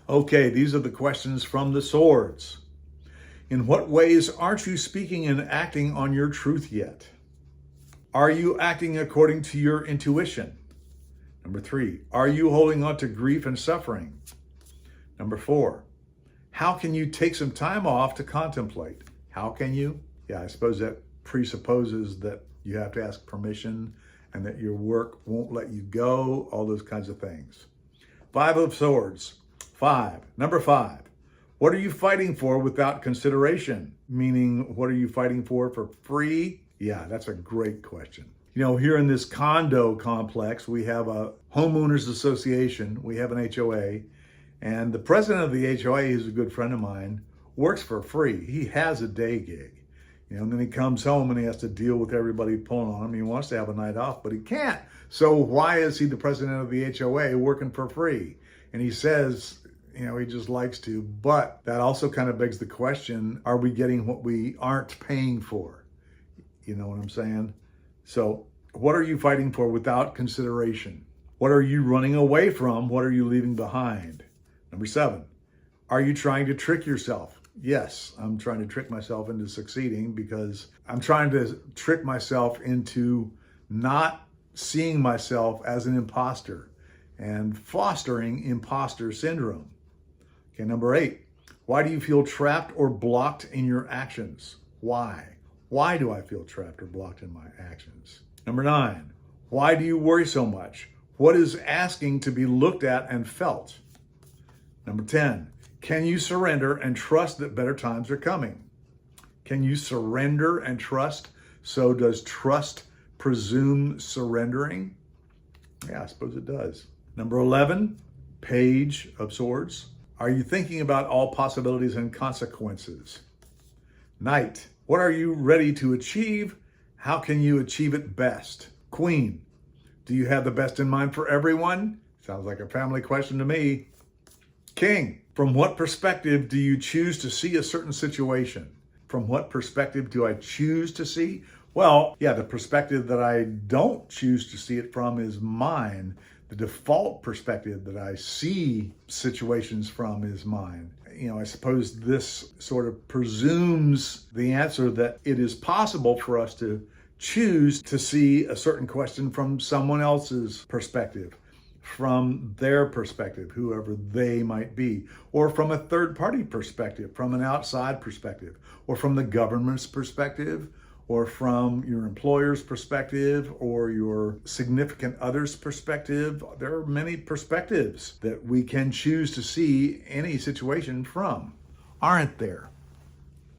Okay, these are the questions from the swords. In what ways aren't you speaking and acting on your truth yet? Are you acting according to your intuition? Number 3, are you holding on to grief and suffering? Number 4, how can you take some time off to contemplate? How can you? Yeah, I suppose that presupposes that you have to ask permission and that your work won't let you go, all those kinds of things. 5 of Swords. 5. Number 5. What are you fighting for without consideration? Meaning, what are you fighting for free? Yeah, that's a great question. You know, here in this condo complex, we have a homeowners association, we have an HOA, and the president of the HOA, who's a good friend of mine, works for free. He has a day gig. You know, and then he comes home and he has to deal with everybody pulling on him. He wants to have a night off, but he can't. So why is he the president of the HOA working for free? And he says, you know, he just likes to, but that also kind of begs the question, are we getting what we aren't paying for? You know what I'm saying? So what are you fighting for without consideration? What are you running away from? What are you leaving behind? Number 7, are you trying to trick yourself? Yes, I'm trying to trick myself into succeeding because I'm trying to trick myself into not seeing myself as an imposter and fostering imposter syndrome. Okay, number 8, why do you feel trapped or blocked in your actions? Why? Why do I feel trapped or blocked in my actions? Number 9, why do you worry so much? What is asking to be looked at and felt? Number 10, can you surrender and trust that better times are coming? Can you surrender and trust? So does trust presume surrendering? Yeah, I suppose it does. Number 11, Page of Swords. Are you thinking about all possibilities and consequences? Knight, what are you ready to achieve? How can you achieve it best? Queen, do you have the best in mind for everyone? Sounds like a family question to me. King, from what perspective do you choose to see a certain situation? From what perspective do I choose to see? Well, yeah, the perspective that I don't choose to see it from is mine. The default perspective that I see situations from is mine. You know, I suppose this sort of presumes the answer that it is possible for us to choose to see a certain question from someone else's perspective, from their perspective, whoever they might be, or from a third-party perspective, from an outside perspective, or from the government's perspective, or from your employer's perspective, or your significant other's perspective. There are many perspectives that we can choose to see any situation from, aren't there?